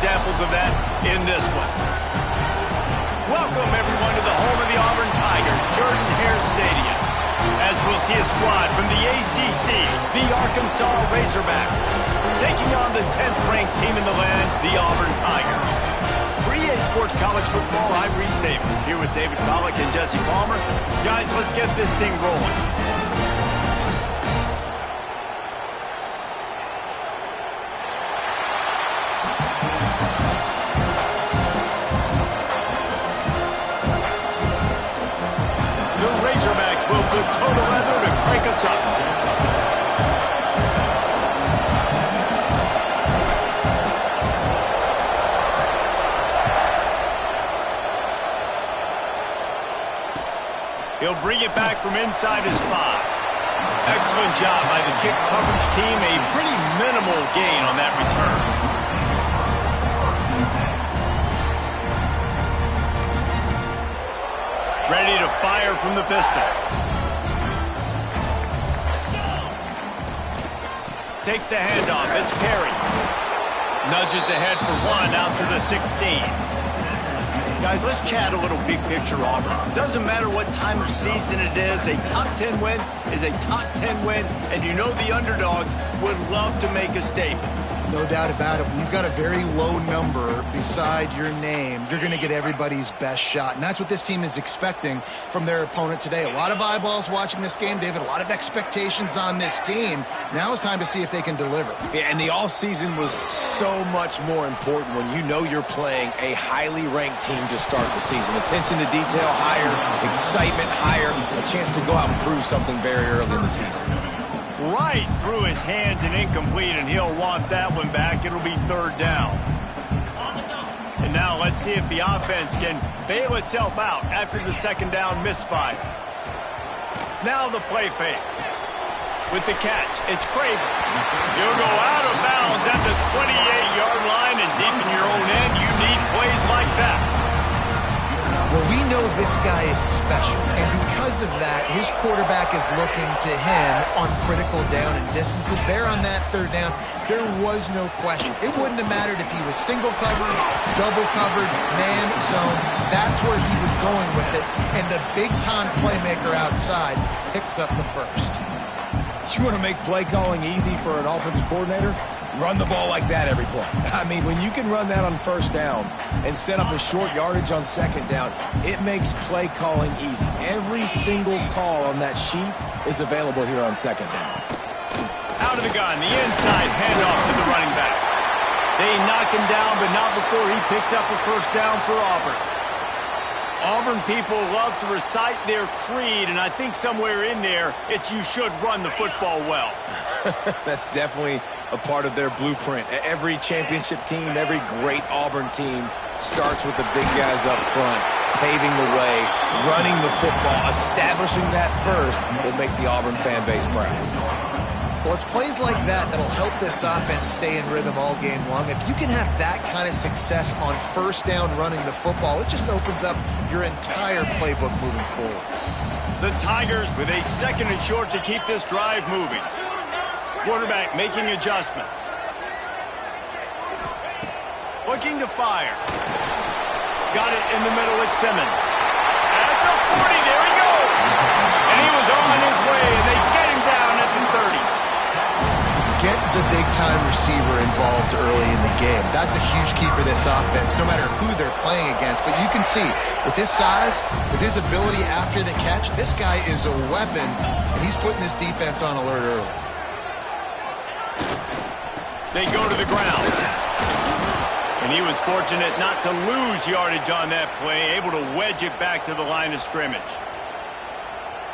examples of that in this one. Welcome, everyone, to the home of the Auburn Tigers, Jordan-Hare Stadium, as we'll see a squad from the ACC, the Arkansas Razorbacks, taking on the 10th-ranked team in the land, the Auburn Tigers. For EA Sports College Football, I'm Reese Davis, here with David Pollack and Jesse Palmer. Guys, let's get this thing rolling. The Razorbacks will put total leather to crank us up. He'll bring it back from inside his 5. Excellent job by the kick coverage team. A pretty minimal gain on that return. Ready to fire from the pistol. Takes the handoff. It's Perry. Nudges ahead for 1 out to the 16. Guys, let's chat a little big picture Auburn. Doesn't matter what time of season it is, a top 10 win is a top 10 win, and you know the underdogs would love to make a statement. No doubt about it. When you've got a very low number beside your name, you're going to get everybody's best shot. And that's what this team is expecting from their opponent today. A lot of eyeballs watching this game, David. A lot of expectations on this team. Now it's time to see if they can deliver. Yeah, and the all-season was so much more important when you know you're playing a highly ranked team to start the season. Attention to detail higher, excitement higher, a chance to go out and prove something very early in the season. Right through his hands and incomplete, and he'll want that one back. It'll be 3rd down. And now let's see if the offense can bail itself out after the 2nd down misfire. Now the play fake. With the catch, it's Craven. He'll go out of bounds at the 28-yard line, and deep in your own end, you need plays like that. Well, we know this guy is special, and because of that, his quarterback is looking to him on critical down and distances. There on that 3rd down, there was no question. It wouldn't have mattered if he was single covered, double covered, man zone. That's where he was going with it, and the big-time playmaker outside picks up the 1st. You want to make play calling easy for an offensive coordinator? Run the ball like that every play. I mean, when you can run that on 1st down and set up a short yardage on 2nd down, it makes play calling easy. Every single call on that sheet is available here on 2nd down. Out of the gun, the inside handoff to the running back. They knock him down, but not before he picks up a 1st down for Auburn. Auburn people love to recite their creed, and I think somewhere in there, it's you should run the football well. That's definitely a part of their blueprint. Every championship team, every great Auburn team starts with the big guys up front, paving the way, running the football, establishing that first will make the Auburn fan base proud. Well, it's plays like that that'll help this offense stay in rhythm all game long. If you can have that kind of success on 1st down running the football, it just opens up your entire playbook moving forward. The Tigers with a 2nd and short to keep this drive moving. Quarterback making adjustments. Looking to fire. Got it in the middle at Simmons. At the 40, there he goes. And he was on his way, and they get him down at the 30. Get the big-time receiver involved early in the game. That's a huge key for this offense, no matter who they're playing against. But you can see, with his size, with his ability after the catch, this guy is a weapon, and he's putting this defense on alert early. They go to the ground. And he was fortunate not to lose yardage on that play, able to wedge it back to the line of scrimmage.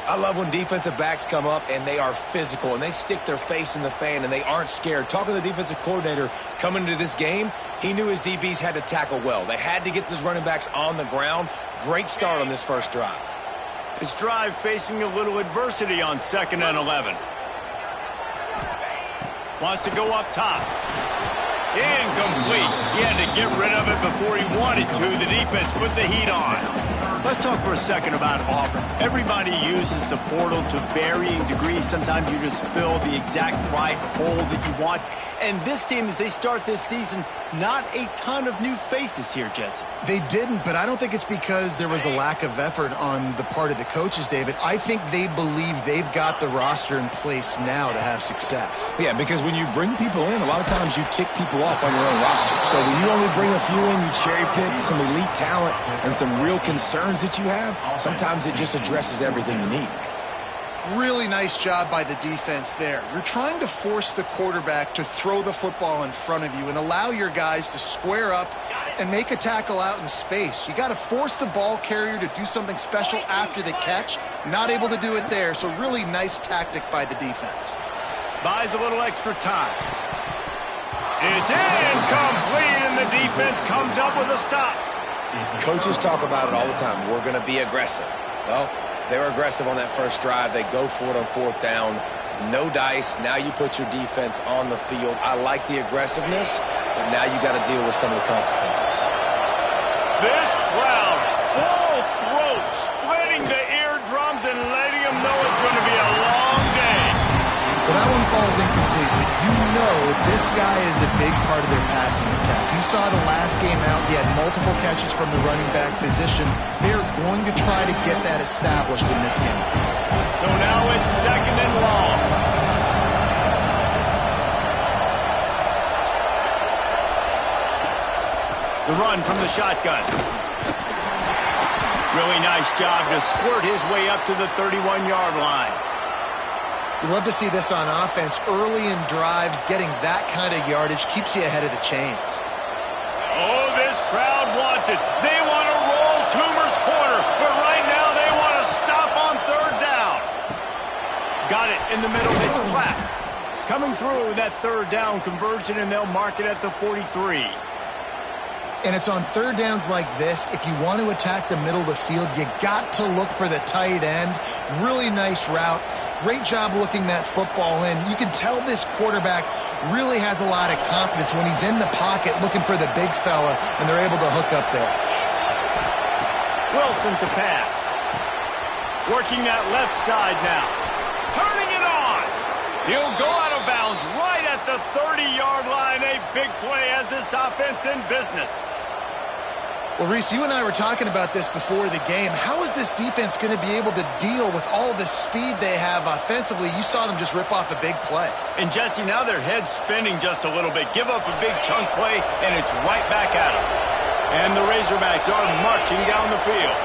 I love when defensive backs come up and they are physical and they stick their face in the fan and they aren't scared. Talking to the defensive coordinator coming into this game, he knew his DBs had to tackle well. They had to get those running backs on the ground. Great start on this 1st drive. This drive facing a little adversity on 2nd and 11. Wants to go up top. Incomplete. He had to get rid of it before he wanted to. The defense put the heat on. Let's talk for a second about Auburn. Everybody uses the portal to varying degrees. Sometimes you just fill the exact right hole that you want. And this team, as they start this season, not a ton of new faces here, Jesse. They didn't, but I don't think it's because there was a lack of effort on the part of the coaches, David. I think they believe they've got the roster in place now to have success. Yeah, because when you bring people in, a lot of times you tick people off on your own roster. So when you only bring a few in, you cherry pick some elite talent and some real concerns that you have, sometimes it just addresses everything you need. Really nice job by the defense there. You're trying to force the quarterback to throw the football in front of you and allow your guys to square up and make a tackle out in space. You got to force the ball carrier to do something special after the catch. Not able to do it there, so really nice tactic by the defense. Buys a little extra time. It's incomplete, and the defense comes up with a stop. Coaches talk about it all the time. We're going to be aggressive. Well, they were aggressive on that first drive. They go for it on fourth down. No dice. Now you put your defense on the field. I like the aggressiveness, but now you got to deal with some of the consequences. This crowd, full throat, splitting the eardrums and letting them know it's going to be a long day. Well, that one falls incomplete, but you know this guy is a big part of their passing attack. You saw the last game out. He had multiple catches from the running back position. They're going to try to get that established in this game. So now it's second and long. The run from the shotgun. Really nice job to squirt his way up to the 31-yard line. You love to see this on offense. Early in drives, getting that kind of yardage keeps you ahead of the chains. Oh, this crowd wants it. They want to roll Toomer's corner, but right now they want to stop on third down. Got it in the middle. It's flat. Coming through with that third down conversion, and they'll mark it at the 43. And it's on third downs like this. If you want to attack the middle of the field, you got to look for the tight end. Really nice route. Great job looking that football in. You can tell this quarterback really has a lot of confidence when he's in the pocket looking for the big fella, and they're able to hook up there. Wilson to pass. Working that left side now. Turning it on. He'll go out of bounds right at the 30-yard line. A big play as this offense in business. Well, Reese, you and I were talking about this before the game. How is this defense going to be able to deal with all the speed they have offensively? You saw them just rip off a big play. And, Jesse, now their head's spinning just a little bit. Give up a big chunk play, and it's right back at them. And the Razorbacks are marching down the field.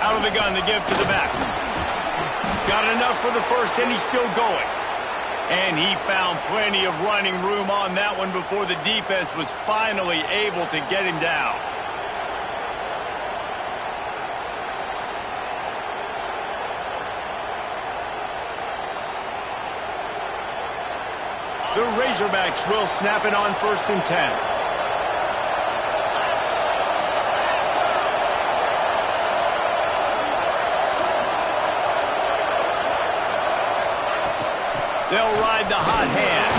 Out of the gun to give to the back. Got enough for the first, and he's still going. And he found plenty of running room on that one before the defense was finally able to get him down. The Razorbacks will snap it on 1st and 10. They'll ride the hot hand.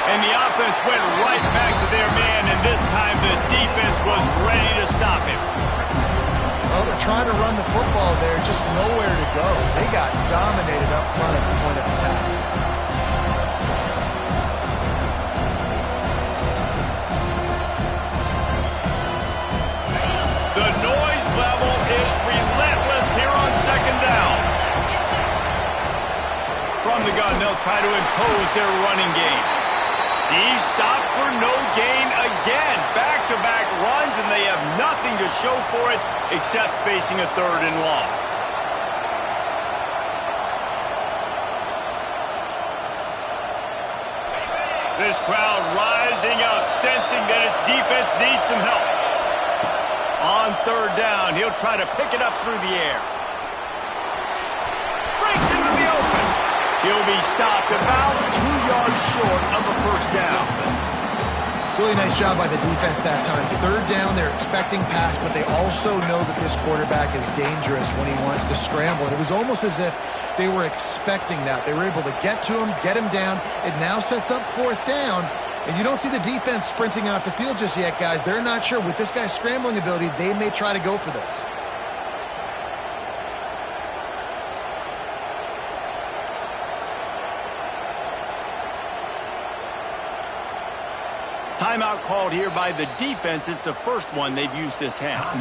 And the offense went right back to their man, and this time the defense was ready to stop him. Well, they're trying to run the football there, just nowhere to go. They got dominated up front at the point of attack. The noise level is relentless here on 2nd down. From the gun, they'll try to impose their running game. He's stopped for no gain again. Back-to-back runs, and they have nothing to show for it except facing a 3rd and long. This crowd rising up, sensing that its defense needs some help. On 3rd down, he'll try to pick it up through the air. Breaks into the open. He'll be stopped about 2 yards short of a 1st down. Really nice job by the defense that time. 3rd down, they're expecting pass, but they also know that this quarterback is dangerous when he wants to scramble. And it was almost as if they were expecting that. They were able to get to him, get him down. It now sets up 4th down. And you don't see the defense sprinting off the field just yet, guys. They're not sure. With this guy's scrambling ability, they may try to go for this. timeout called here by the defense. It's the first one they've used this half.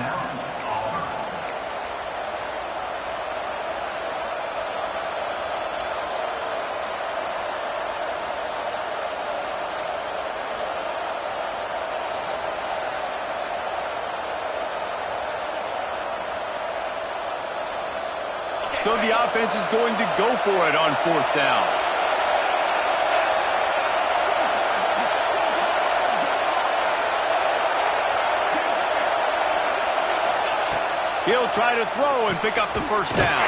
So the offense is going to go for it on 4th down. He'll try to throw and pick up the first down.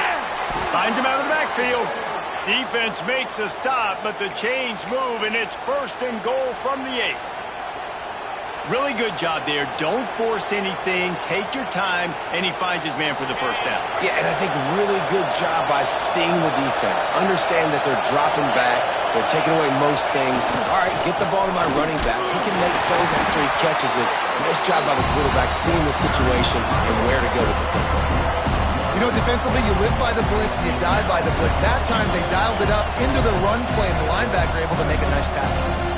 Finds him out of the backfield. Defense makes a stop, but the chains move, and it's 1st and goal from the 8th. Really good job there. Don't force anything. Take your time, and he finds his man for the first down. Yeah, and I think really good job by seeing the defense. Understand that they're dropping back. They're taking away most things. All right, get the ball to my running back. He can make plays after he catches it. Nice job by the quarterback seeing the situation and where to go with the football. You know, defensively, you live by the blitz and you die by the blitz. That time, they dialed it up into the run play, and the linebacker able to make a nice tackle.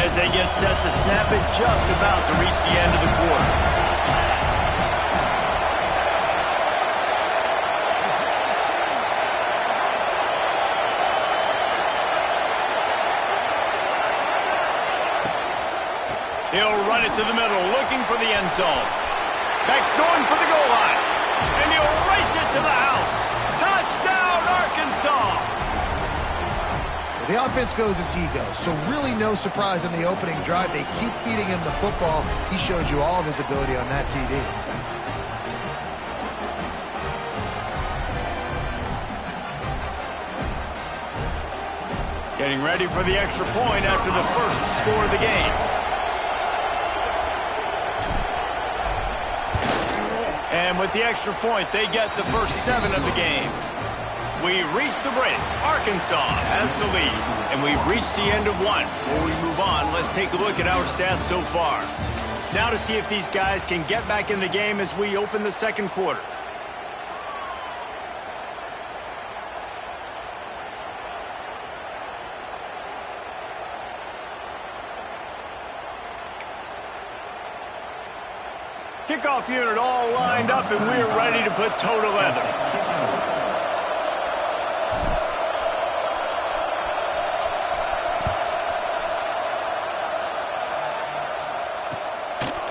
They get set to snap it, just about to reach the end of the quarter. He'll run it to the middle, looking for the end zone. Beck's going for the goal line, and he'll race it to the house. Touchdown, Arkansas! The offense goes as he goes, so really no surprise in the opening drive. They keep feeding him the football. He showed you all of his ability on that TD. Getting ready for the extra point after the first score of the game. And with the extra point, they get the first 7 of the game. We've reached the break. Arkansas has the lead, and we've reached the end of one. Before we move on, let's take a look at our stats so far. Now to see if these guys can get back in the game as we open the second quarter. Kickoff unit all lined up, and we're ready to put toe to leather.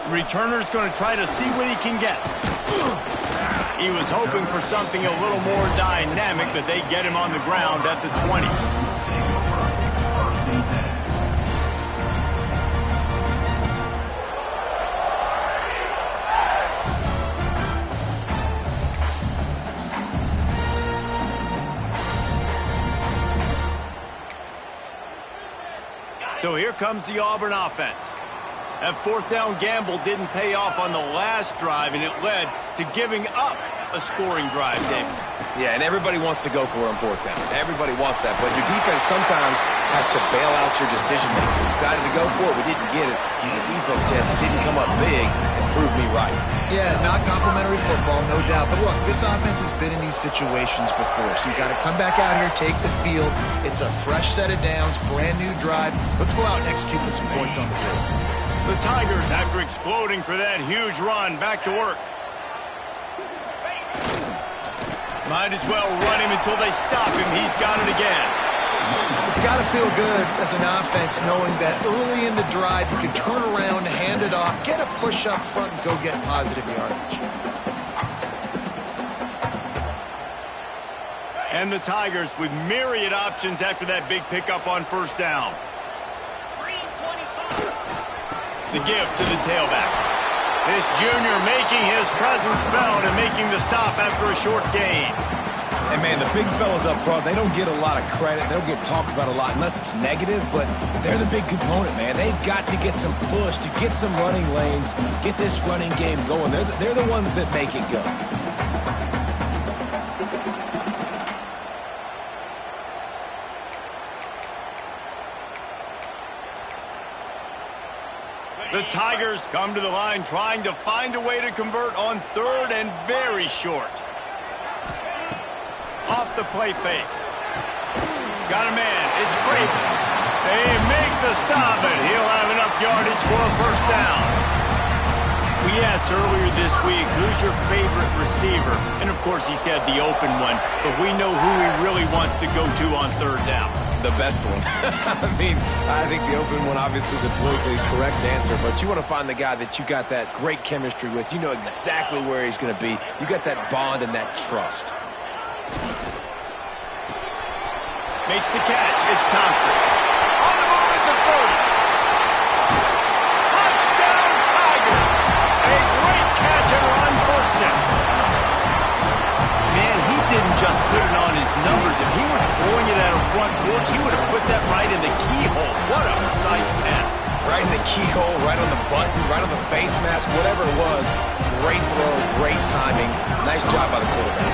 Returner's going to try to see what he can get. He was hoping for something a little more dynamic, but they get him on the ground at the 20. So here comes the Auburn offense. That 4th down gamble didn't pay off on the last drive, and it led to giving up a scoring drive, David. Yeah, and everybody wants to go for it on 4th down. Everybody wants that, but your defense sometimes has to bail out your decision-making. We decided to go for it. We didn't get it. And the defense, Jesse, didn't come up big and prove me right. Yeah, not complimentary football, no doubt. But look, this offense has been in these situations before, so you got to come back out here, take the field. It's a fresh set of downs, brand new drive. Let's go out and execute with some points on the field. The Tigers, after exploding for that huge run, back to work. Might as well run him until they stop him. He's got it again. It's got to feel good as an offense knowing that early in the drive you can turn around, hand it off, get a push up front, and go get positive yardage. And the Tigers with myriad options after that big pickup on 1st down. The gift to the tailback. This junior making his presence felt and making the stop after a short gain. And, man, the big fellas up front, they don't get a lot of credit. They don't get talked about a lot unless it's negative, but they're the big component, man. They've got to get some push, to get some running lanes, get this running game going. They're the ones that make it go. The Tigers come to the line trying to find a way to convert on third and very short. Off the play fake. Got a man. It's Craven. They make the stop, and he'll have enough yardage for a first down. We asked earlier this week, who's your favorite receiver? And, of course, he said the open one, but we know who he really wants to go to on third down. The best one. I mean, I think the open one, obviously the politically correct answer, but you want to find the guy that you got that great chemistry with. You know exactly where he's going to be. You got that bond and that trust. Makes the catch. It's Thompson. On the move at the 30. Touchdown, Tigers. A great catch and run for 6. Man, he didn't just put it on his numbers. If he were throwing it at a front porch, he would have put that right in the keyhole. What a precise pass. Right in the keyhole, right on the button, right on the face mask, whatever it was. Great throw, great timing. Nice job by the quarterback.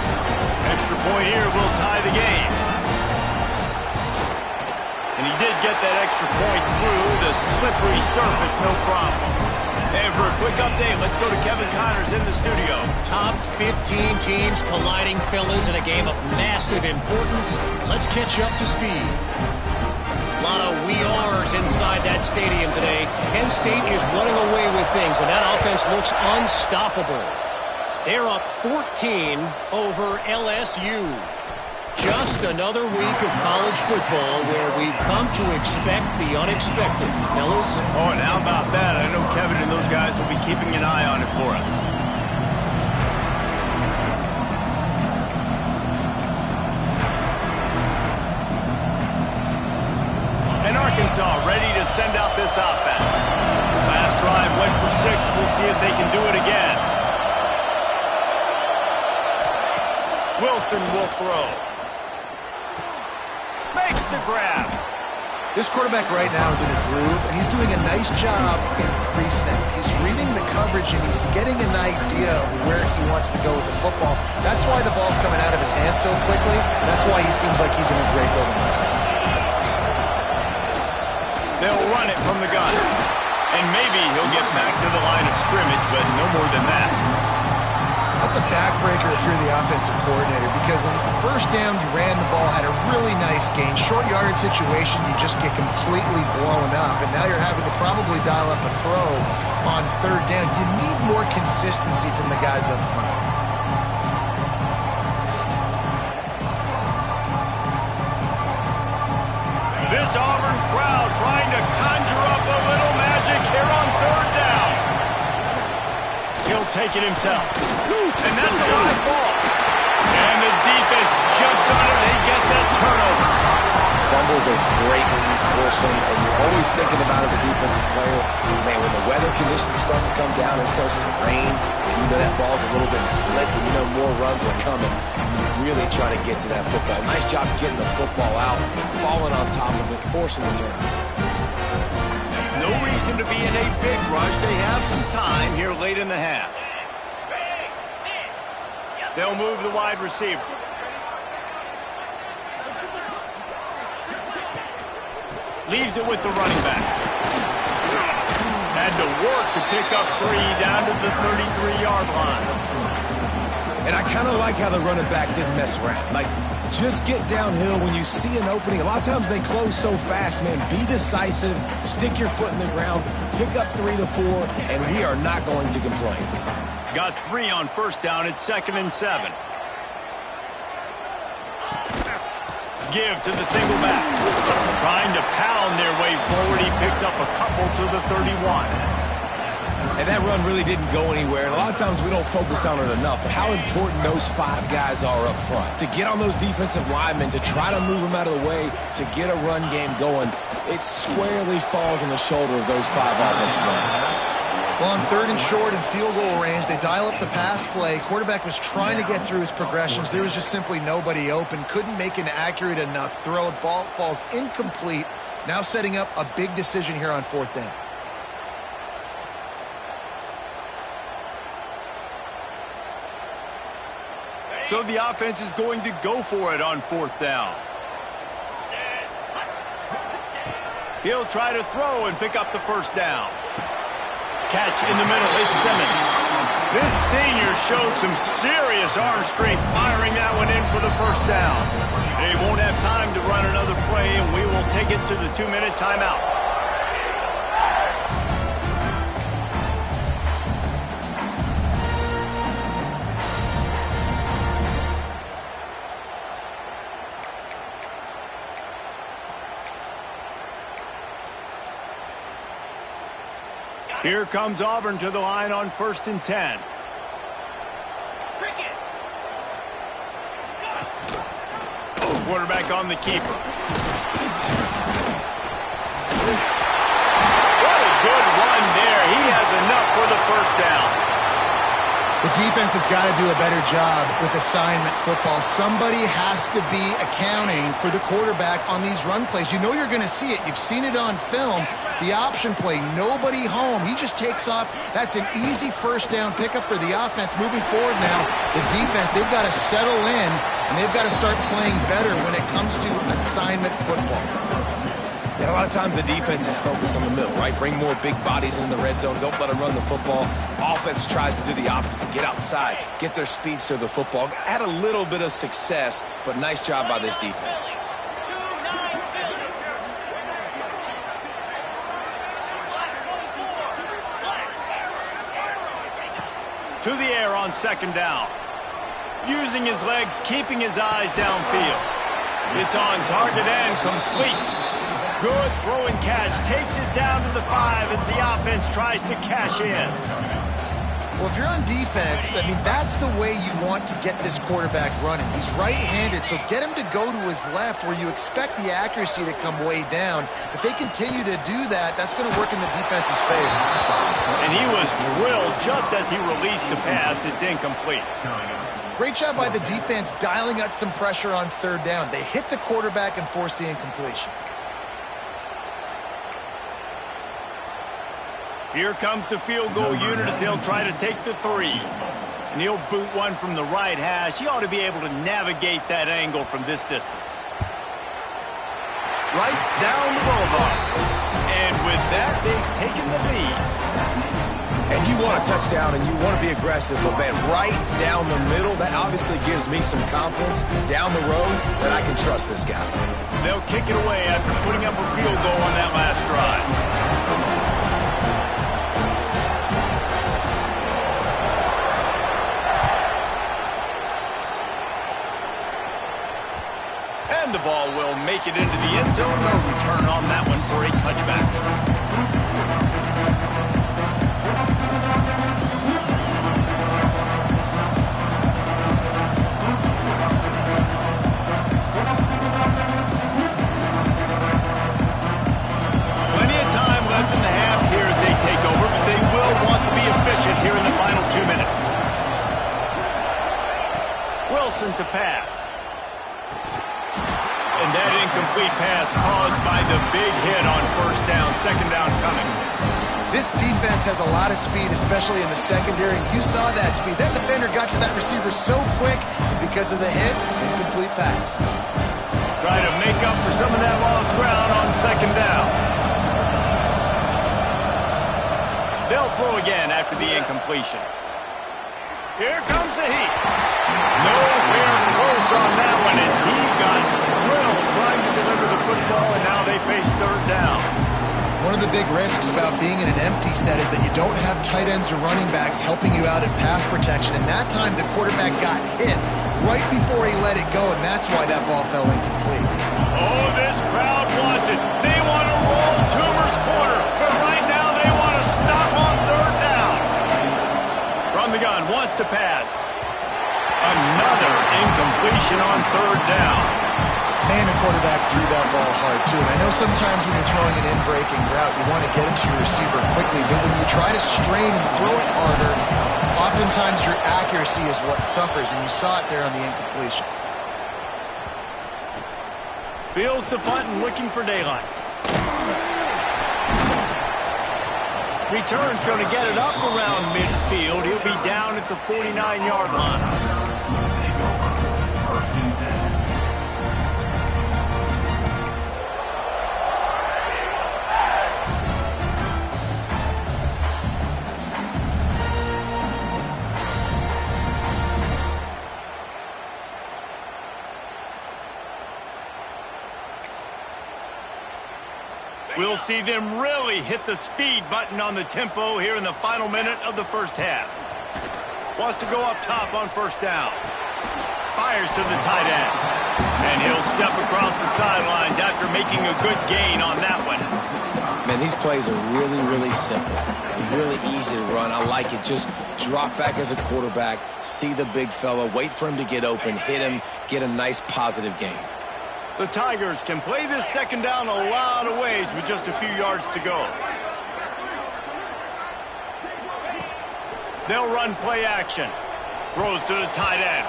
Extra point here will tie the game. And he did get that extra point through the slippery surface, no problem. And for a quick update, let's go to Kevin Connors in the studio. Top 15 teams colliding, fellas, in a game of massive importance. Let's catch you up to speed. A lot of we are's inside that stadium today. Penn State is running away with things, and that offense looks unstoppable. They're up 14 over LSU. Just another week of college football where we've come to expect the unexpected, fellas. Oh, and how about that? I know Kevin and those guys will be keeping an eye on it for us. And Arkansas ready to send out this offense. Last drive went for 6. We'll see if they can do it again. Wilson will throw. Makes the grab. This quarterback right now is in a groove, and he's doing a nice job in pre-snap. He's reading the coverage, and he's getting an idea of where he wants to go with the football. That's why the ball's coming out of his hands so quickly. That's why he seems like he's in a great rhythm. They'll run it from the gun. And maybe he'll get back to the line of scrimmage, but no more than that. That's a backbreaker if you're the offensive coordinator, because on first down, you ran the ball, had a really nice gain. Short yardage situation, you just get completely blown up, and now you're having to probably dial up a throw on third down. You need more consistency from the guys up front. This Auburn crowd trying to conjure up a little magic here on third down. He'll take it himself. And that's a live ball. And the defense jumps on it. They get that turnover. Fumbles are great when you force them, and you're always thinking about as a defensive player, man, when the weather conditions start to come down, it starts to rain, and you know that ball's a little bit slick, and you know more runs are coming. You really try to get to that football. Nice job getting the football out, falling on top of it, forcing the turnover. No reason to be in a big rush. They have some time here late in the half. They'll move the wide receiver. Leaves it with the running back. Had to work to pick up 3 down to the 33-yard line. And I kind of like how the running back didn't mess around. Like, just get downhill when you see an opening. A lot of times they close so fast, man. Be decisive, stick your foot in the ground, pick up 3 to 4, and we are not going to complain. Got 3 on first down at 2nd and 7. Give to the single back. Trying to pound their way forward. He picks up a couple to the 31. And that run really didn't go anywhere. And a lot of times we don't focus on it enough. But how important those 5 guys are up front. To get on those defensive linemen, to try to move them out of the way, to get a run game going, it squarely falls on the shoulder of those 5 offensive linemen. Well, on 3rd and short and field goal range, they dial up the pass play. Quarterback was trying to get through his progressions. There was just simply nobody open. Couldn't make an accurate enough throw. The ball falls incomplete. Now setting up a big decision here on 4th down. So the offense is going to go for it on 4th down. He'll try to throw and pick up the first down. catch in the middle. It's Simmons. This senior shows some serious arm strength firing that one in for the first down. They won't have time to run another play, and we will take it to the 2-minute timeout. Here comes Auburn to the line on 1st and 10. Quarterback on the keeper. What a good run there. He has enough for the first down. The defense has got to do a better job with assignment football. Somebody has to be accounting for the quarterback on these run plays. You know you're going to see it. You've seen it on film. The option play, nobody home. He just takes off. That's an easy first down pickup for the offense. Moving forward now, the defense, they've got to settle in, and they've got to start playing better when it comes to assignment football. And a lot of times the defense is focused on the middle, right? Bring more big bodies into the red zone. Don't let them run the football. Offense tries to do the opposite. Get outside. Get their speeds to the football. Had a little bit of success, but nice job by this defense. To the air on 2nd down. Using his legs, keeping his eyes downfield. It's on target and complete. Good throw and catch. Takes it down to the 5 as the offense tries to cash in. Well, if you're on defense, I mean, that's the way you want to get this quarterback running. He's right-handed, so get him to go to his left where you expect the accuracy to come way down. If they continue to do that, that's going to work in the defense's favor. And he was drilled just as he released the pass. It's incomplete. Great job by the defense dialing out some pressure on 3rd down. They hit the quarterback and forced the incompletion. Here comes the field goal unit as they'll try to take the 3. And he'll boot one from the right hash. He ought to be able to navigate that angle from this distance. Right down the boulevard. And with that, they've taken the lead. And you want a touchdown and you want to be aggressive, but man, right down the middle, that obviously gives me some confidence down the road that I can trust this guy. They'll kick it away after putting up a field goal on that last drive. And the ball will make it into the end zone. No return on that one for a touchback. Plenty of time left in the half here as they take over, but they will want to be efficient here in the final 2 minutes. Wilson to pass. And that incomplete pass caused by the big hit on 1st down. 2nd down coming. This defense has a lot of speed, especially in the secondary, and you saw that speed. That defender got to that receiver so quick because of the hit, incomplete pass. Try to make up for some of that lost ground on 2nd down. They'll throw again after the incompletion. Here comes the heat. Nowhere close on that one as he got drilled trying to deliver the football, and now they face 3rd down. One of the big risks about being in an empty set is that you don't have tight ends or running backs helping you out in pass protection, and that time the quarterback got hit right before he let it go, and that's why that ball fell incomplete. Oh, this crowd wants it. They want to roll Toomer's corner, but right now they want to stop on 3rd down. From the gun, wants to pass. Another incompletion on 3rd down. Man, the quarterback threw that ball hard, too. And I know sometimes when you're throwing an in-breaking route, you want to get it to your receiver quickly. But when you try to strain and throw it harder, oftentimes your accuracy is what suffers. And you saw it there on the incompletion. Fields the punt and looking for daylight. Return's going to get it up around midfield. He'll be down at the 49-yard line. We'll see them really hit the speed button on the tempo here in the final minute of the first half. Wants to go up top on first down. Fires to the tight end. And he'll step across the sidelines after making a good gain on that one. Man, these plays are really, really simple. Really easy to run. I like it. Just drop back as a quarterback, see the big fella, wait for him to get open, hit him, get a nice positive gain. The Tigers can play this second down a lot of ways with just a few yards to go. They'll run play action. Throws to the tight end.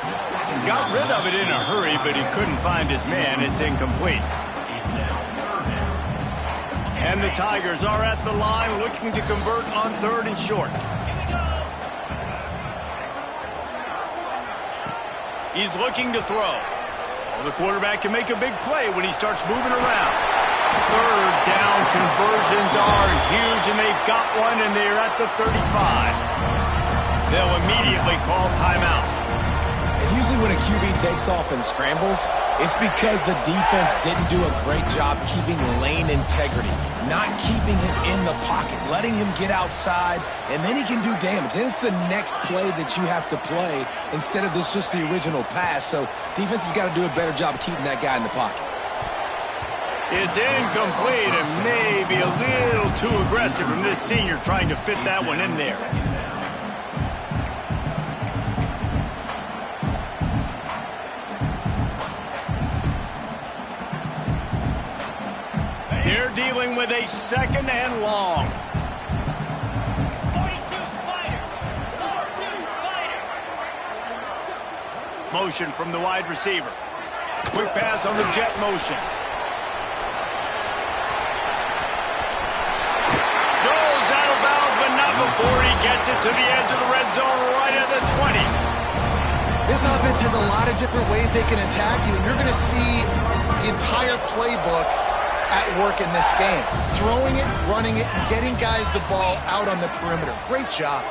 Got rid of it in a hurry, but he couldn't find his man. It's incomplete. And the Tigers are at the line looking to convert on 3rd and short. He's looking to throw. Well, the quarterback can make a big play when he starts moving around. 3rd down conversions are huge, and they've got one, and they're at the 35. They'll immediately call timeout. And usually when a QB takes off and scrambles, it's because the defense didn't do a great job keeping lane integrity, not keeping him in the pocket, letting him get outside, and then he can do damage. And it's the next play that you have to play instead of just the original pass. So defense has got to do a better job of keeping that guy in the pocket. It's incomplete and maybe a little too aggressive from this senior trying to fit that one in there. They're dealing with a 2nd and long. 42 Spider. 42 Spider. Motion from the wide receiver. Quick pass on the jet motion. Goes out of bounds, but not before he gets it to the edge of the red zone right at the 20. This offense has a lot of different ways they can attack you, and you're going to see the entire playbook at work in this game. Throwing it, running it, and getting guys the ball out on the perimeter. Great job.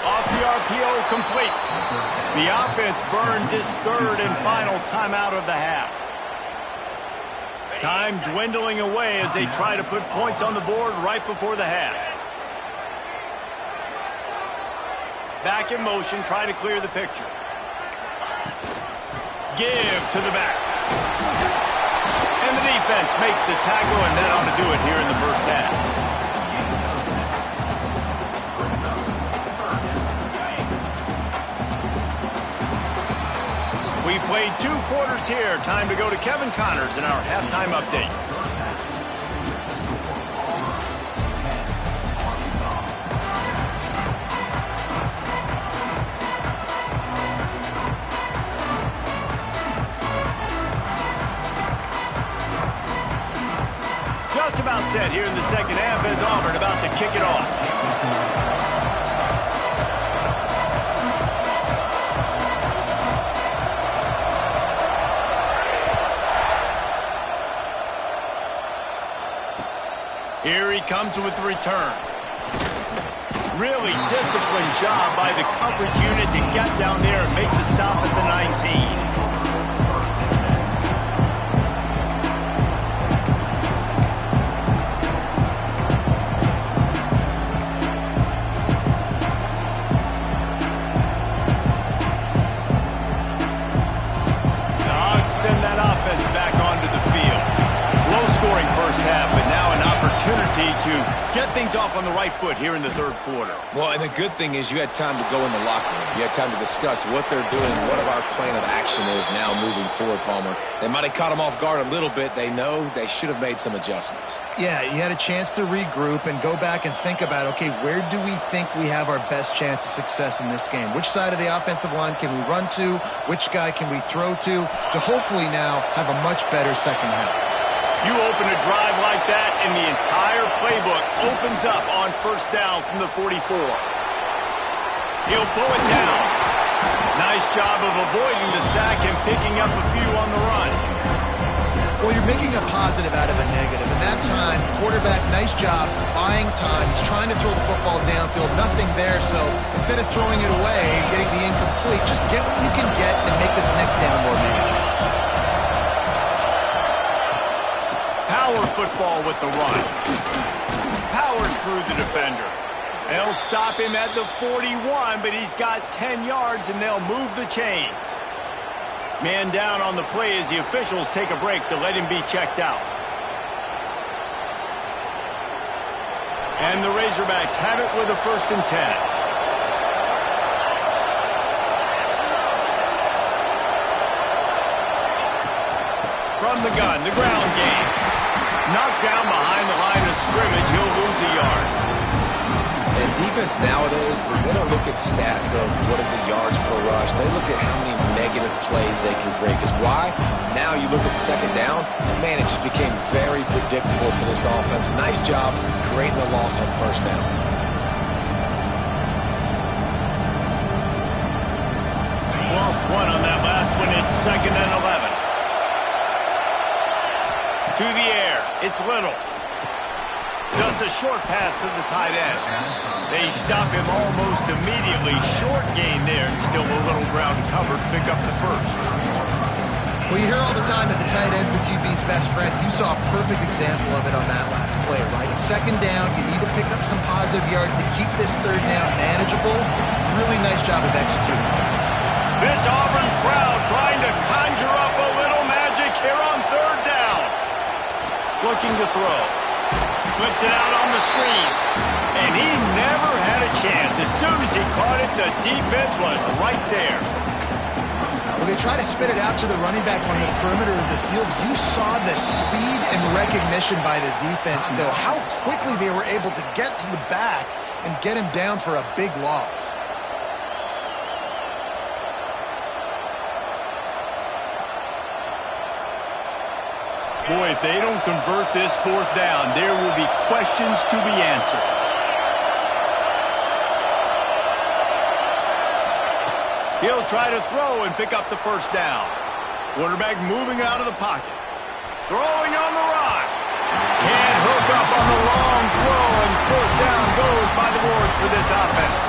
Off the RPO, complete. The offense burns its 3rd and final timeout of the half. Time dwindling away as they try to put points on the board right before the half. Back in motion, try to clear the picture. Give to the back. And the defense makes the tackle, and that ought to do it here in the first half. We've played 2 quarters here. Time to go to Kevin Connors in our halftime update. Just about set here in the second half as Auburn about to kick it off. Here he comes with the return. Really disciplined job by the coverage unit to get down there and make the stop at the 19. Send that offense back onto the field. Low-scoring first half, but now an opportunity to get things off on the right foot here in the 3rd quarter. Well, and the good thing is you had time to go in the locker room. You had time to discuss what they're doing, what our plan of action is now moving forward, Palmer. They might have caught them off guard a little bit. They know they should have made some adjustments. Yeah, you had a chance to regroup and go back and think about, okay, where do we think we have our best chance of success in this game? Which side of the offensive line can we run to? Which guy can we throw to hopefully now have a much better second half? You open a drive like that, and the entire playbook opens up on first down from the 44. He'll pull it down. Nice job of avoiding the sack and picking up a few on the run. Well, you're making a positive out of a negative. In that time, quarterback, nice job, buying time. He's trying to throw the football downfield. Nothing there, so instead of throwing it away and getting the incomplete, just get what you can get and make this next down more manageable. Power football with the run. Powers through the defender. They'll stop him at the 41, but he's got 10 yards, and they'll move the chains. Man down on the play as the officials take a break to let him be checked out. And the Razorbacks have it with a 1st and 10. From the gun, the ground game. Knocked down behind the line of scrimmage, he'll lose a yard. And defense nowadays, they don't look at stats of what is the yards per rush. They look at how many negative plays they can create. Because why? Now you look at 2nd down, man, it just became very predictable for this offense. Nice job creating the loss on 1st down. Lost one on that last one. It's 2nd and 11. To the air, it's Little. Just a short pass to the tight end. They stop him almost immediately. Short gain there, and still a little ground covered. Pick up the 1st. Well, you hear all the time that the tight end's the QB's best friend. You saw a perfect example of it on that last play, right? 2nd down, you need to pick up some positive yards to keep this 3rd down manageable. Really nice job of executing. This Auburn crowd trying to conjure up a little magic here on 3rd down. Looking to throw. Flips it out on the screen. And he never had a chance. As soon as he caught it, the defense was right there. When they try to spit it out to the running back on the perimeter of the field, you saw the speed and recognition by the defense, though, how quickly they were able to get to the back and get him down for a big loss. Boy, if they don't convert this 4th down, there will be questions to be answered. He'll try to throw and pick up the 1st down. Quarterback moving out of the pocket. Throwing on the run. Can't hook up on the long throw, and 4th down goes by the boards for this offense.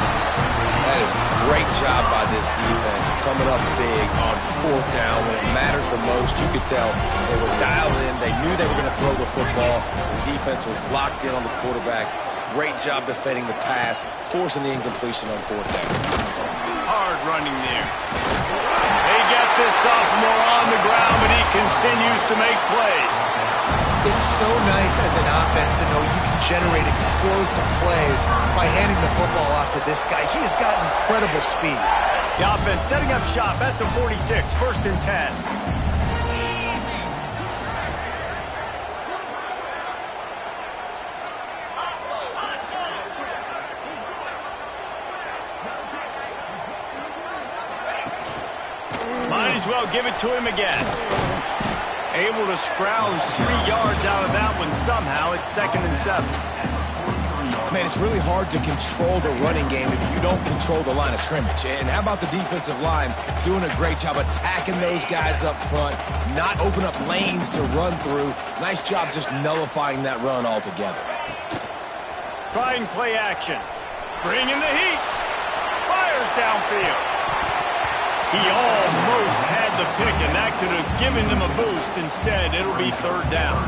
That is a great job by this defense, coming up big on 4th down when it matters the most. You could tell they were dialed in. They knew they were going to throw the football. The defense was locked in on the quarterback. Great job defending the pass, forcing the incompletion on 4th down. Hard running there. They get this sophomore on the ground, but he continues to make plays. It's so nice as an offense to know you can generate explosive plays by handing the football off to this guy. He has got incredible speed. The offense setting up shop at the 46, 1st and 10. Might as well give it to him again. Able to scrounge 3 yards out of that one somehow. It's 2nd and 7. Man, it's really hard to control the running game if you don't control the line of scrimmage. And how about the defensive line doing a great job attacking those guys up front, not open up lanes to run through. Nice job just nullifying that run altogether. Trying play action. Bringing the heat. Fires downfield. He almost had the pick, and that could have given them a boost. Instead, it'll be 3rd down.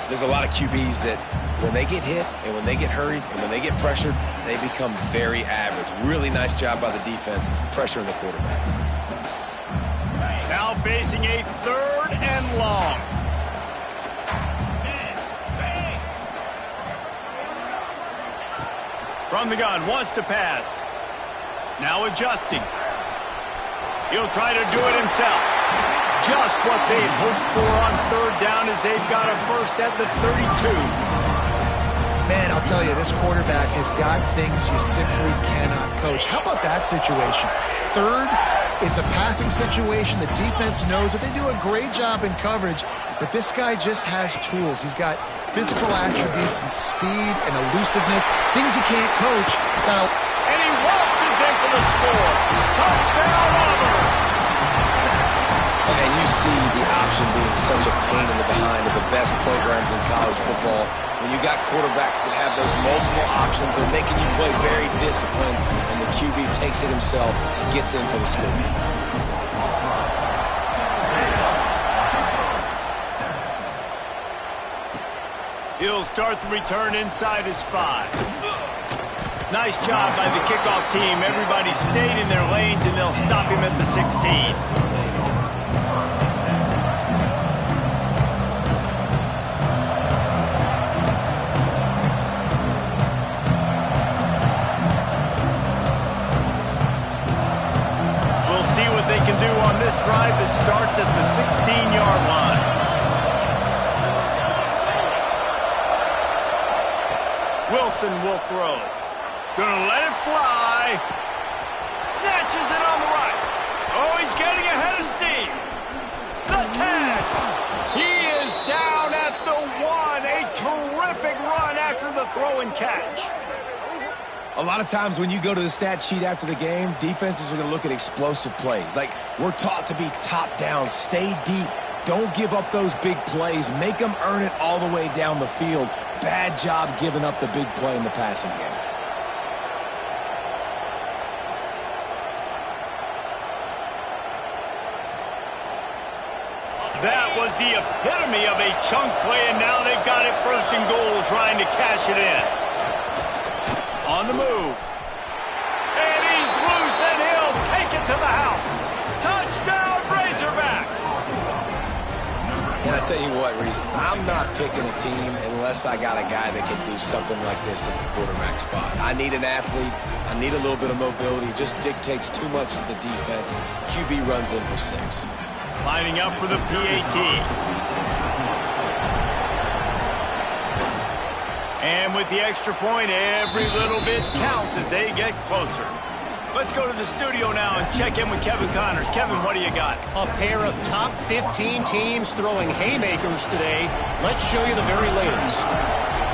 There's a lot of QBs that when they get hit and when they get hurried and when they get pressured, they become very average. Really nice job by the defense, pressuring the quarterback. Now facing a 3rd and long. From the gun, wants to pass. Now adjusting. He'll try to do it himself. Just what they'd hoped for on 3rd down as they've got a 1st at the 32. Man, I'll tell you, this quarterback has got things you simply cannot coach. How about that situation? 3rd, it's a passing situation. The defense knows that they do a great job in coverage, but this guy just has tools. He's got physical attributes and speed and elusiveness, things you can't coach. And he waltzes in for the score. Touchdown, Auburn. And you see see the option being such a pain in the behind of the best programs in college football. When you got quarterbacks that have those multiple options, they're making you play very disciplined, and the QB takes it himself, gets in for the score. He'll start the return inside his 5. Nice job by the kickoff team. Everybody stayed in their lanes, and they'll stop him at the 16. We'll see what they can do on this drive that starts at the 16-yard line. Wilson will throw. Gonna let it fly. Snatches it on the right. Oh, he's getting ahead of steam. The 10. He is down at the 1. A terrific run after the throw and catch. A lot of times when you go to the stat sheet after the game, defenses are going to look at explosive plays. Like, we're taught to be top down, stay deep. Don't give up those big plays. Make them earn it all the way down the field. Bad job giving up the big play in the passing game. That was the epitome of a chunk play, and now they've got it first and goal, trying to cash it in. On the move. And he's loose, and he'll take it to the house. Touchdown, Razorbacks! And I tell you what, Reese, I'm not picking a team unless I got a guy that can do something like this at the quarterback spot. I need an athlete. I need a little bit of mobility. It just dictates too much to the defense. QB runs in for 6. Lining up for the PAT. And with the extra point, every little bit counts as they get closer. Let's go to the studio now and check in with Kevin Connors. Kevin, what do you got? A pair of top 15 teams throwing haymakers today. Let's show you the very latest.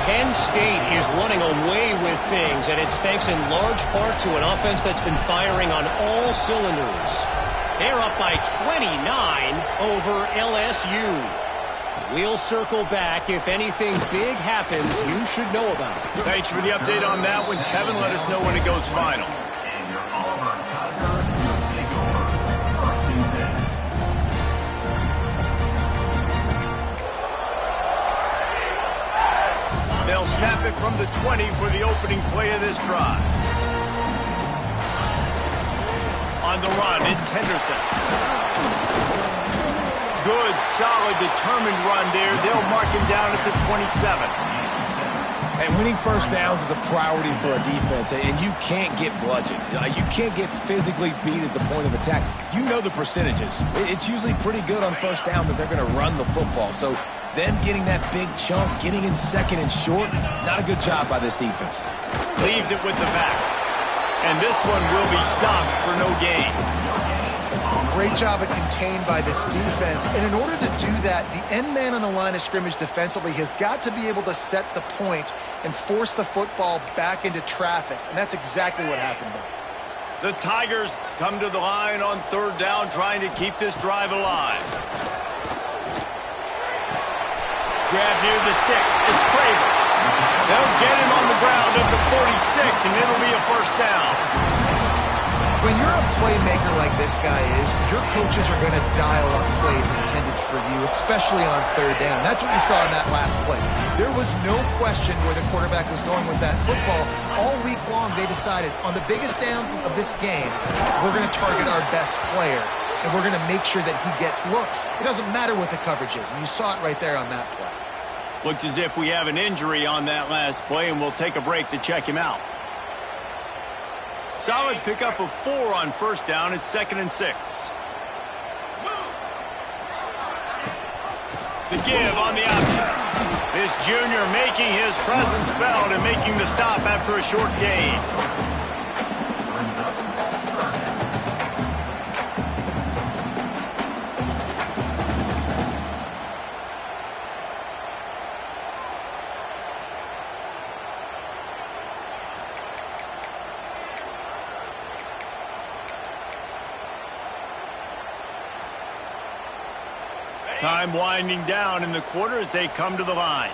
Penn State is running away with things, and it's thanks in large part to an offense that's been firing on all cylinders. They're up by 29 over LSU. We'll circle back. If anything big happens, you should know about it. Thanks for the update on that one, Kevin. Let us know when it goes final. They'll snap it from the 20 for the opening play of this drive. On the run, it's Henderson. Good, solid, determined run there. They'll mark him down at the 27. And winning first downs is a priority for a defense, and you can't get bludgeoned. You can't get physically beat at the point of attack. You know the percentages. It's usually pretty good on first down that they're going to run the football. So them getting that big chunk, getting in second and short, not a good job by this defense. Leaves it with the back. And this one will be stopped for no gain. Great job at contained by this defense. And in order to do that, the end man on the line of scrimmage defensively has got to be able to set the point and force the football back into traffic. And that's exactly what happened there. The Tigers come to the line on third down, trying to keep this drive alive. Grab near the sticks. It's Craver. They'll get him on the ground at the 46, and it'll be a first down. When you're a playmaker like this guy is, your coaches are going to dial up plays intended for you, especially on third down. That's what you saw in that last play. There was no question where the quarterback was going with that football. All week long, they decided on the biggest downs of this game, we're going to target our best player, and we're going to make sure that he gets looks. It doesn't matter what the coverage is, and you saw it right there on that play. Looks as if we have an injury on that last play, and we'll take a break to check him out. Solid pickup of 4 on first down. It's 2nd and 6. The give on the option. This junior making his presence felt and making the stop after a short gain. Time winding down in the quarter as they come to the line.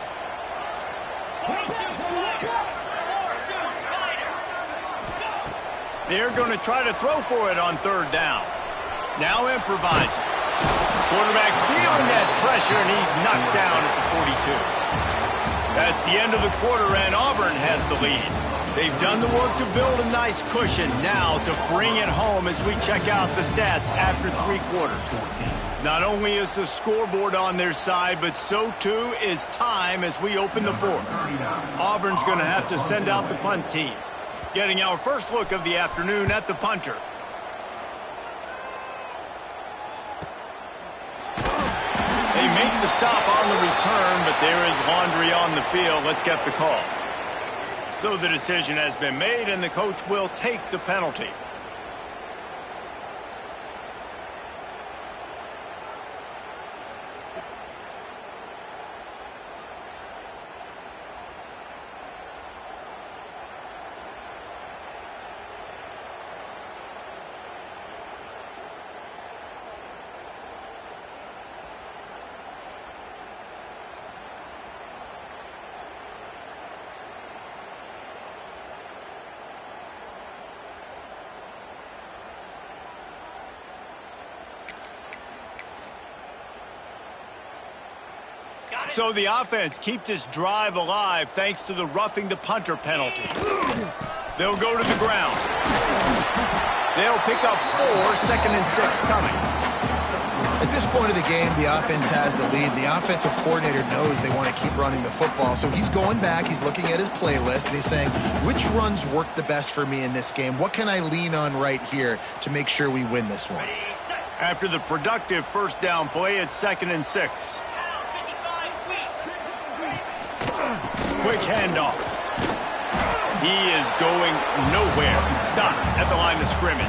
4-2 spider. 4-2 spider. They're going to try to throw for it on third down. Now improvising. Quarterback feeling that pressure, and he's knocked down at the 42. That's the end of the quarter, and Auburn has the lead. They've done the work to build a nice cushion. Now to bring it home as we check out the stats after 3 quarters. Not only is the scoreboard on their side, but so too is time as we open the fourth. Auburn's going to have to send out the punt team. Getting our first look of the afternoon at the punter. They make the stop on the return, but there is laundry on the field. Let's get the call. So the decision has been made, and the coach will take the penalty. So the offense keeps this drive alive thanks to the roughing the punter penalty. They'll go to the ground. They'll pick up 4, 2nd and 6 coming. At this point of the game, the offense has the lead. The offensive coordinator knows they want to keep running the football. So he's going back, he's looking at his playlist, and he's saying, which runs work the best for me in this game? What can I lean on right here to make sure we win this one? After the productive first down play, it's 2nd and 6. Quick handoff. He is going nowhere. Stop at the line of scrimmage.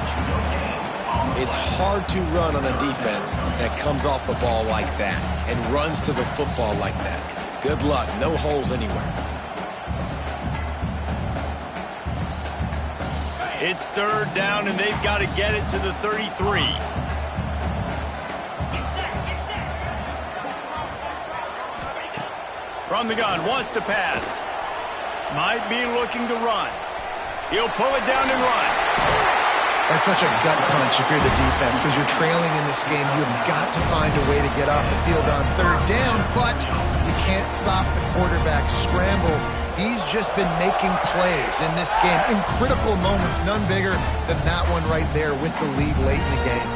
It's hard to run on a defense that comes off the ball like that and runs to the football like that. Good luck. No holes anywhere. It's third down, and they've got to get it to the 33. From the gun, wants to pass. Might be looking to run. He'll pull it down and run. That's such a gut punch if you're the defense, because you're trailing in this game. You've got to find a way to get off the field on third down, but you can't stop the quarterback scramble. He's just been making plays in this game in critical moments, none bigger than that one right there with the lead late in the game.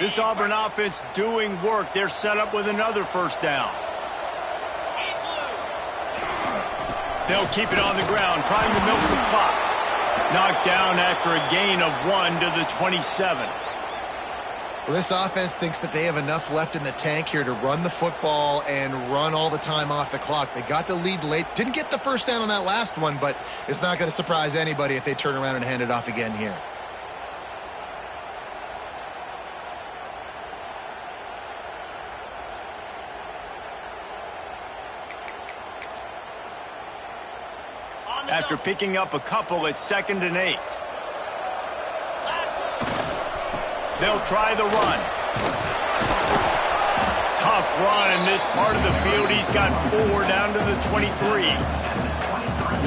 This Auburn offense doing work. They're set up with another first down. They'll keep it on the ground, trying to milk the clock. Knocked down after a gain of 1 to the 27. Well, this offense thinks that they have enough left in the tank here to run the football and run all the time off the clock. They got the lead late. Didn't get the first down on that last one, but it's not going to surprise anybody if they turn around and hand it off again here. After picking up a couple, it's 2nd and 8. They'll try the run. Tough run in this part of the field. He's got 4 down to the 23.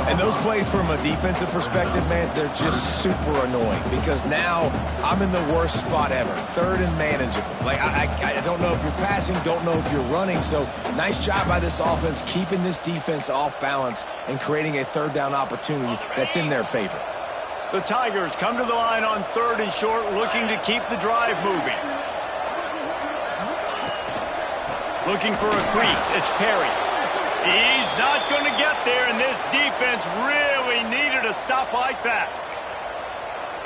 And those plays from a defensive perspective, man, they're just super annoying because now I'm in the worst spot ever. 3rd and manageable. Like, I don't know if you're passing, don't know if you're running. So nice job by this offense keeping this defense off balance and creating a 3rd down opportunity that's in their favor. The Tigers come to the line on 3rd and short, looking to keep the drive moving. Looking for a crease. It's Perry. He's not going to get there, and this defense really needed a stop like that.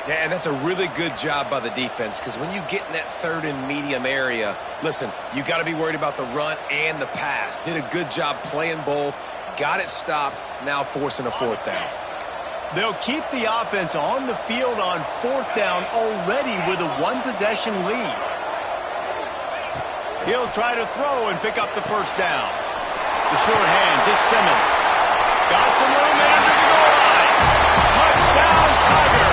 Yeah, and that's a really good job by the defense because when you get in that 3rd and medium area, listen, you got to be worried about the run and the pass. Did a good job playing both, got it stopped, now forcing a 4th down. They'll keep the offense on the field on 4th down already with a 1-possession lead. He'll try to throw and pick up the first down. The short hands, it's Simmons. Got some room in under the goal line. Touchdown, Tiger.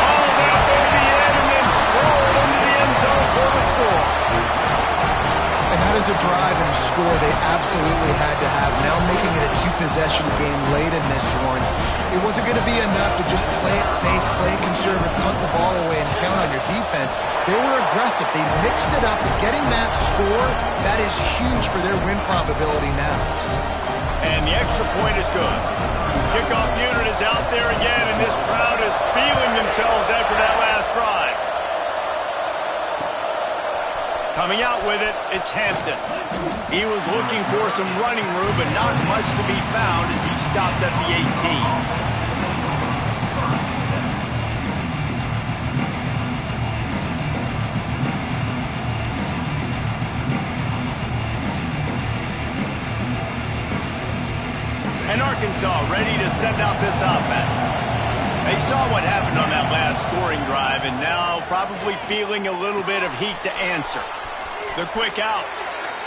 Hauled up over the end and then strolled into the end zone for the score. And that is a drive and a score they absolutely had to have. Now making it a two-possession game late in this one. It wasn't going to be enough to just play it safe, play it conservative, punt the ball away, and count on your defense. They were aggressive. They mixed it up. Getting that score, that is huge for their win probability now. And the extra point is good. Kickoff unit is out there again, and this crowd is feeling themselves after that last drive. Coming out with it, it's Hampton. He was looking for some running room, but not much to be found as he stopped at the 18. And Arkansas ready to send out this offense. They saw what happened on that last scoring drive and now probably feeling a little bit of heat to answer. The quick out.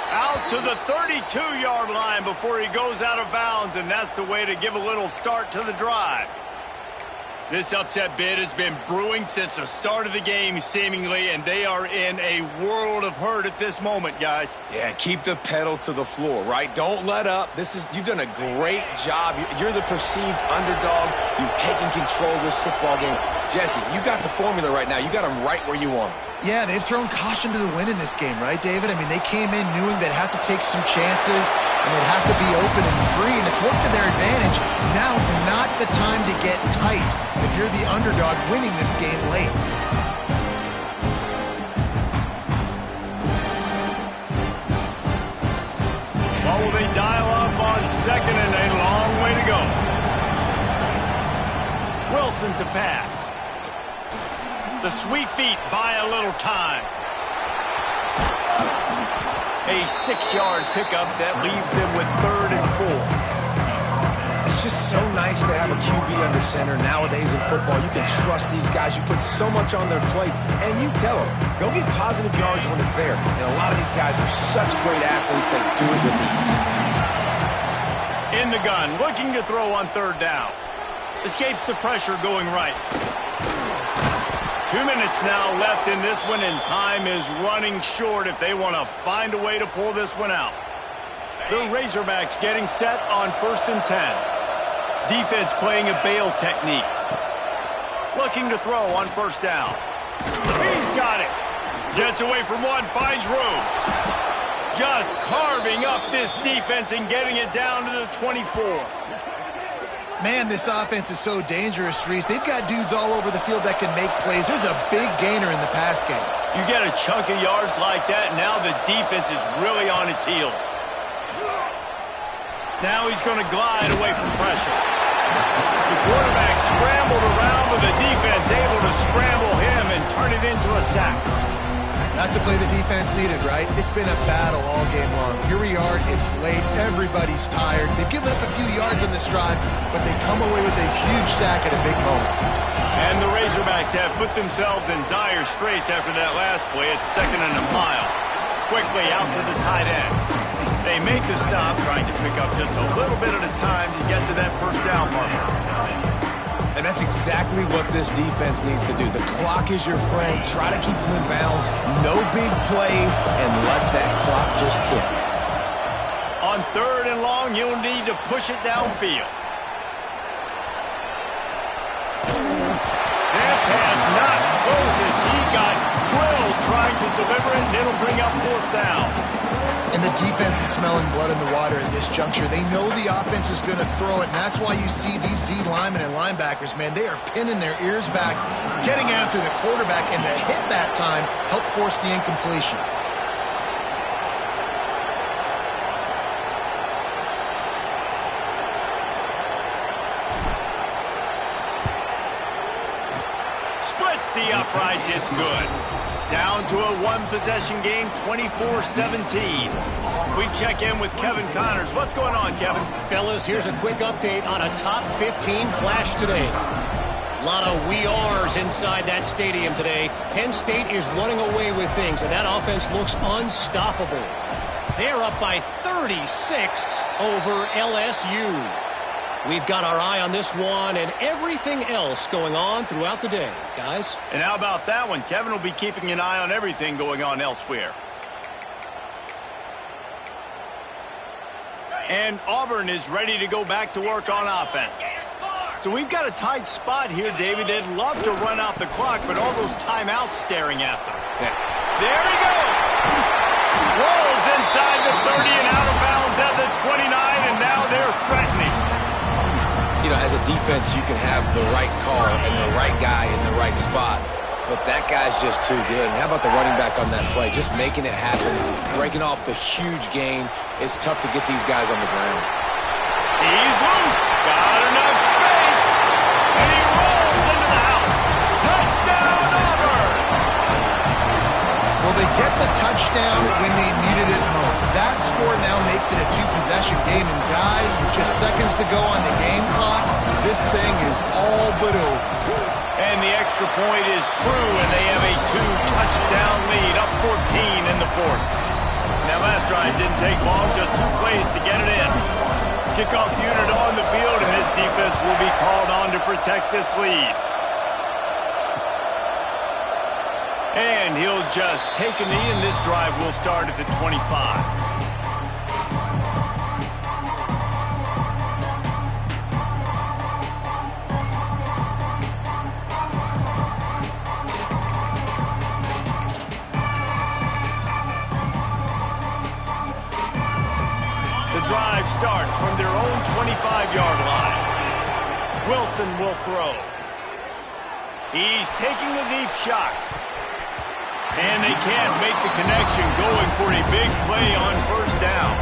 Out to the 32-yard line before he goes out of bounds, and that's the way to give a little start to the drive. This upset bid has been brewing since the start of the game, seemingly, and they are in a world of hurt at this moment, guys. Yeah, keep the pedal to the floor, right? Don't let up. You've done a great job. You're the perceived underdog. You've taken control of this football game. Jesse, you got the formula right now. You got them right where you want them. Yeah, they've thrown caution to the wind in this game, right, David? I mean, they came in knowing they'd have to take some chances and they'd have to be open and free, and it's worked to their advantage. Now is not the time to get tight if you're the underdog winning this game late. What will they dial up on second and a long way to go? Wilson to pass. The sweet feet buy a little time. A 6-yard pickup that leaves them with 3rd and 4. It's just so nice to have a QB under center nowadays in football. You can trust these guys. You put so much on their plate, and you tell them, go get positive yards when it's there. And a lot of these guys are such great athletes that do it with ease. In the gun, looking to throw on 3rd down. Escapes the pressure going right. 2 minutes now left in this one, and time is running short if they want to find a way to pull this one out. The Razorbacks getting set on 1st and 10. Defense playing a bail technique. Looking to throw on 1st down. He's got it. Gets away from one, finds room. Just carving up this defense and getting it down to the 24. Man, this offense is so dangerous, Reese. They've got dudes all over the field that can make plays. There's a big gainer in the pass game. You get a chunk of yards like that, now the defense is really on its heels. Now he's going to glide away from pressure. The quarterback scrambled around with the defense, able to scramble him and turn it into a sack. That's a play the defense needed, right? It's been a battle all game long. Here we are, it's late, everybody's tired. They've given up a few yards on this drive, but they come away with a huge sack at a big moment. And the Razorbacks have put themselves in dire straits after that last play. It's 2nd and a mile. Quickly out to the tight end. They make the stop, trying to pick up just a little bit at a time to get to that 1st down marker. And that's exactly what this defense needs to do. The clock is your friend. Try to keep them in bounds. No big plays, and let that clock just tick. On 3rd and long, you'll need to push it downfield. That pass not close as he got thrilled trying to deliver it, and it'll bring up 4th down. And the defense is smelling blood in the water at this juncture. They know the offense is going to throw it, and that's why you see these D linemen and linebackers, man, they are pinning their ears back, getting after the quarterback, and the hit that time helped force the incompletion. Splits the uprights, it's good. Down to a one-possession game, 24-17. We check in with Kevin Connors. What's going on, Kevin? Fellas, here's a quick update on a top 15 clash today. A lot of we ares inside that stadium today. Penn State is running away with things, and that offense looks unstoppable. They're up by 36 over LSU. We've got our eye on this one and everything else going on throughout the day, guys. And how about that one? Kevin will be keeping an eye on everything going on elsewhere. And Auburn is ready to go back to work on offense. So we've got a tight spot here, David. They'd love to run out the clock, but all those timeouts staring at them. Yeah. There he goes. Rolls inside the 30 and out of bounds at the 29, and now they're threatening. You know, as a defense, you can have the right call and the right guy in the right spot, but that guy's just too good. And how about the running back on that play? Just making it happen, breaking off the huge gain. It's tough to get these guys on the ground. He's loose. Got enough space. And he rolls into the house. Touchdown, Auburn. Well, they get the touchdown when they needed it most. That score now makes it a two-possession game. And guys, with just seconds to go on the game clock, this thing is all but over. And the extra point is true, and they have a two-touchdown lead, up 14 in the fourth. That last drive didn't take long, just 2 plays to get it in. Kickoff unit on the field, and this defense will be called on to protect this lead. And he'll just take a knee, and this drive will start at the 25. Drive starts from their own 25-yard line. Wilson will throw. He's taking the deep shot. And they can't make the connection, going for a big play on first down.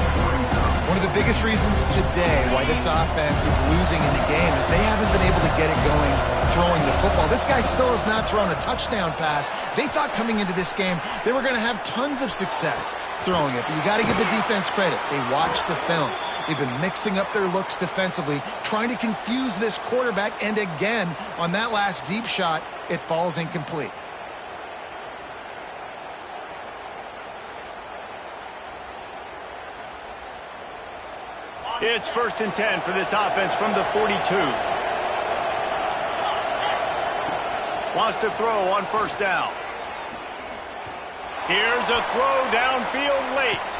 One of the biggest reasons today why this offense is losing in the game is they haven't been able to get it going throwing the football. This guy still has not thrown a touchdown pass. They thought coming into this game they were going to have tons of success throwing it, but you got to give the defense credit. They watched the film. They've been mixing up their looks defensively, trying to confuse this quarterback, and again, on that last deep shot, it falls incomplete. It's 1st and 10 for this offense from the 42. Wants to throw on first down. Here's a throw downfield late.